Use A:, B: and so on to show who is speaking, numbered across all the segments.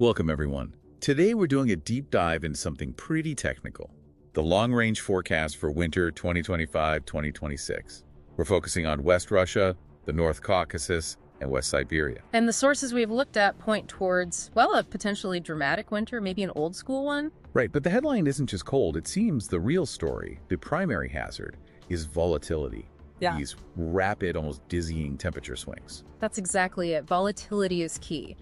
A: Welcome, everyone. Today we're doing a deep dive into something pretty technical, the long-range forecast for winter 2025-2026. We're focusing on West Russia, the North Caucasus, and West Siberia.
B: And the sources we've looked at point towards, well, a potentially dramatic winter, maybe an old school one.
A: Right, but the headline isn't just cold. It seems the real story, the primary hazard, is volatility.
B: Yeah.
A: These rapid, almost dizzying temperature swings.
B: That's exactly it. Volatility is key.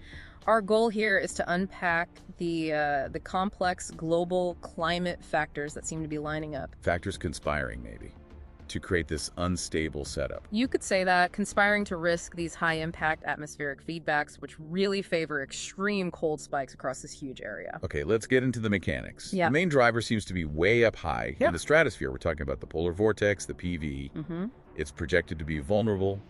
B: Our goal here is to unpack the complex global climate factors that seem to be lining up.
A: Factors conspiring, maybe, to create this unstable setup.
B: You could say that, conspiring to risk these high-impact atmospheric feedbacks, which really favor extreme cold spikes across this huge area.
A: Okay, let's get into the mechanics.
B: Yeah.
A: The main driver seems to be way up high in the stratosphere. We're talking about the polar vortex, the PV. It's projected to be vulnerable,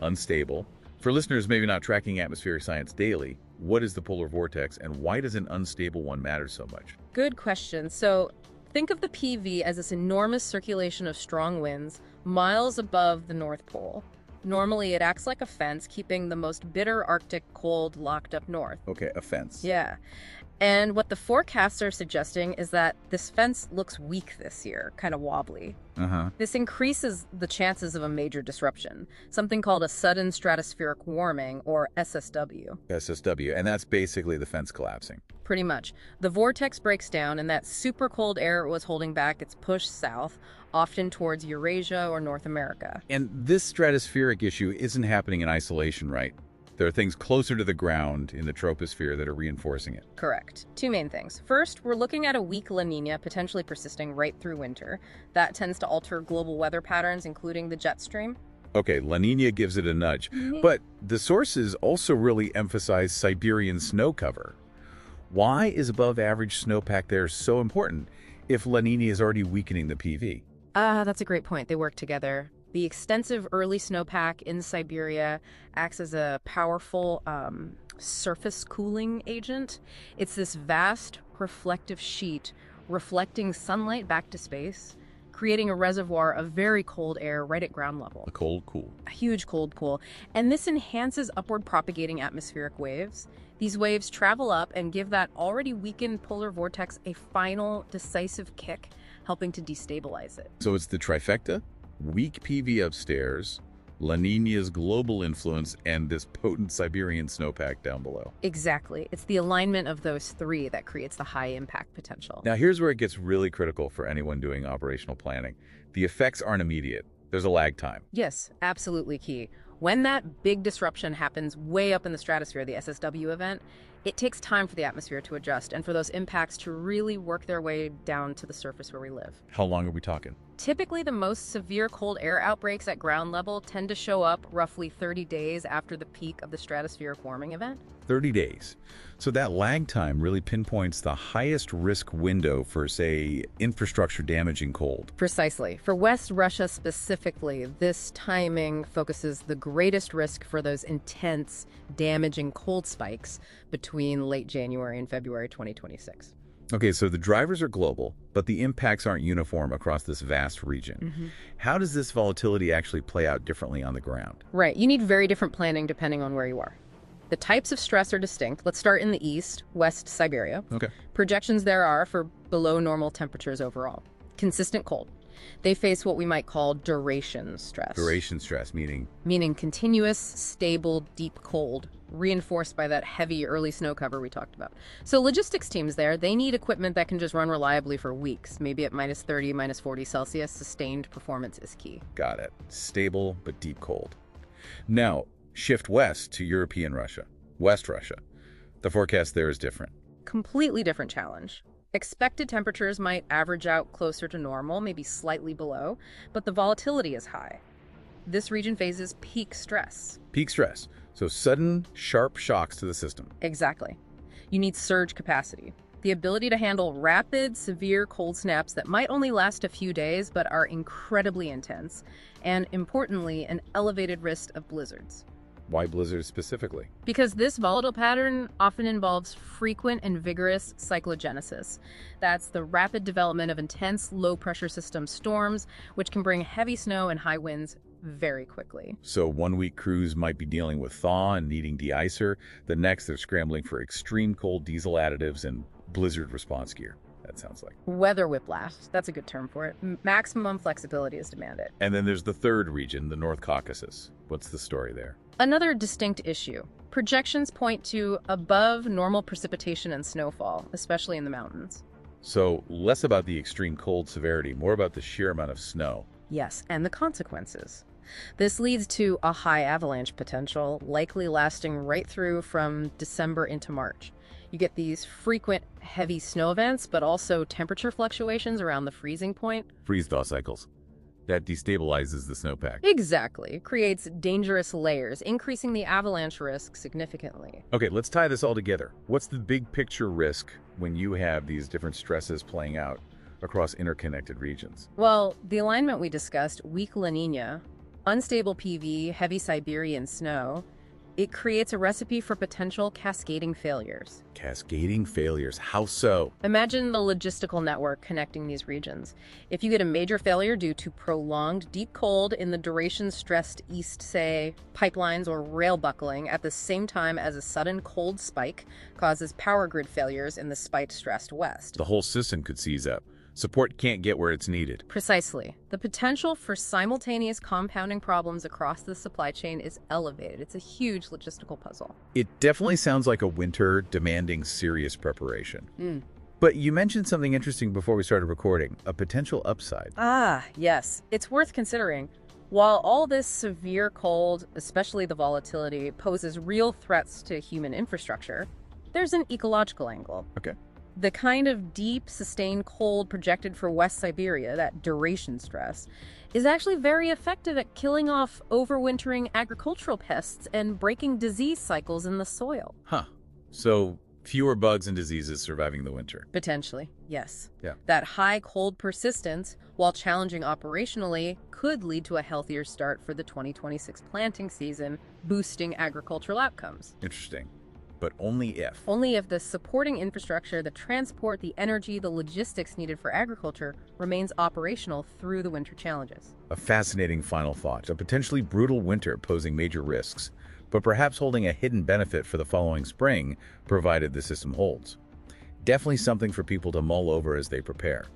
A: unstable. For listeners maybe not tracking atmospheric science daily, what is the polar vortex and why does an unstable one matter so much?
B: Good question. So think of the PV as this enormous circulation of strong winds miles above the North Pole. Normally, it acts like a fence, keeping the most bitter Arctic cold locked up north.
A: Okay, a fence.
B: Yeah. And what the forecasts are suggesting is that this fence looks weak this year, kind of wobbly. This increases the chances of a major disruption, something called a sudden stratospheric warming, or SSW.
A: SSW, and that's basically the fence collapsing.
B: Pretty much. The vortex breaks down, and that super cold air it was holding back gets pushed south, often towards Eurasia or North America.
A: And this stratospheric issue isn't happening in isolation, right? There are things closer to the ground in the troposphere that are reinforcing it.
B: Correct. Two main things. First, we're looking at a weak La Nina potentially persisting right through winter. That tends to alter global weather patterns, including the jet stream.
A: Okay, La Nina gives it a nudge. But the sources also really emphasize Siberian snow cover. Why is above-average snowpack there so important if La Nina is already weakening the PV?
B: That's a great point. They work together. The extensive early snowpack in Siberia acts as a powerful surface cooling agent. It's this vast reflective sheet reflecting sunlight back to space, creating a reservoir of very cold air right at ground level.
A: A cold cool.
B: A huge cold pool. And this enhances upward propagating atmospheric waves. These waves travel up and give that already weakened polar vortex a final decisive kick, helping to destabilize it.
A: So it's the trifecta? Weak PV upstairs, La Nina's global influence, and this potent Siberian snowpack down below.
B: Exactly. It's the alignment of those three that creates the high impact potential.
A: Now here's where it gets really critical for anyone doing operational planning. The effects aren't immediate. There's a lag time.
B: Yes, absolutely key. When that big disruption happens way up in the stratosphere, the SSW event, it takes time for the atmosphere to adjust and for those impacts to really work their way down to the surface where we live.
A: How long are we talking?
B: Typically, the most severe cold air outbreaks at ground level tend to show up roughly 30 days after the peak of the stratospheric warming event.
A: 30 days. So that lag time really pinpoints the highest risk window for, say, infrastructure damaging cold.
B: Precisely. For West Russia specifically, this timing focuses the greatest risk for those intense, damaging cold spikes between late January and February 2026.
A: Okay, so the drivers are global, but the impacts aren't uniform across this vast region. How does this volatility actually play out differently on the ground?
B: Right. You need very different planning depending on where you are. The types of stress are distinct. Let's start in the east, West Siberia.
A: Okay.
B: Projections there are for below normal temperatures overall. Consistent cold. They face what we might call duration stress.
A: Duration stress, meaning?
B: Meaning continuous, stable, deep cold, reinforced by that heavy early snow cover we talked about. So logistics teams there, they need equipment that can just run reliably for weeks, maybe at minus 30, minus 40 Celsius. Sustained performance is key.
A: Got it. Stable, but deep cold. Now, shift west to European Russia, West Russia. The forecast there is different.
B: Completely different challenge. Expected temperatures might average out closer to normal, maybe slightly below, but the volatility is high. This region faces peak stress.
A: Peak stress. So sudden, sharp shocks to the system.
B: Exactly. You need surge capacity. The ability to handle rapid, severe cold snaps that might only last a few days but are incredibly intense. And importantly, an elevated risk of blizzards.
A: Why blizzards specifically?
B: Because this volatile pattern often involves frequent and vigorous cyclogenesis. That's the rapid development of intense low-pressure system storms, which can bring heavy snow and high winds very quickly.
A: So 1 week crews might be dealing with thaw and needing de-icer. The next, they're scrambling for extreme cold diesel additives and blizzard response gear. That sounds like.
B: Weather whiplash, that's a good term for it. Maximum flexibility is demanded.
A: And then there's the third region, the North Caucasus. What's the story there?
B: Another distinct issue. Projections point to above normal precipitation and snowfall, especially in the mountains.
A: So less about the extreme cold severity, more about the sheer amount of snow.
B: Yes, and the consequences. This leads to a high avalanche potential, likely lasting right through from December into March. You get these frequent heavy snow events, but also temperature fluctuations around the freezing point.
A: Freeze-thaw cycles. That destabilizes the snowpack.
B: Exactly. It creates dangerous layers, increasing the avalanche risk significantly.
A: Okay, let's tie this all together. What's the big picture risk when you have these different stresses playing out across interconnected regions?
B: Well, the alignment we discussed, weak La Nina, unstable PV, heavy Siberian snow, it creates a recipe for potential cascading failures.
A: Cascading failures. How so?
B: Imagine the logistical network connecting these regions. If you get a major failure due to prolonged deep cold in the duration-stressed east, say, pipelines or rail buckling at the same time as a sudden cold spike causes power grid failures in the spike-stressed west.
A: The whole system could seize up. Support can't get where it's needed.
B: Precisely. The potential for simultaneous compounding problems across the supply chain is elevated. It's a huge logistical puzzle.
A: It definitely sounds like a winter demanding serious preparation. But you mentioned something interesting before we started recording, a potential upside.
B: Ah, yes. It's worth considering. While all this severe cold, especially the volatility, poses real threats to human infrastructure, there's an ecological angle.
A: Okay.
B: The kind of deep, sustained cold projected for West Siberia, that duration stress, is actually very effective at killing off overwintering agricultural pests and breaking disease cycles in the soil.
A: Huh. So fewer bugs and diseases surviving the winter.
B: Potentially, yes.
A: Yeah.
B: That high cold persistence, while challenging operationally, could lead to a healthier start for the 2026 planting season, boosting agricultural outcomes.
A: Interesting. But only if.
B: Only if the supporting infrastructure, the transport, the energy, the logistics needed for agriculture remains operational through the winter challenges.
A: A fascinating final thought. A potentially brutal winter posing major risks, but perhaps holding a hidden benefit for the following spring, provided the system holds. Definitely something for people to mull over as they prepare.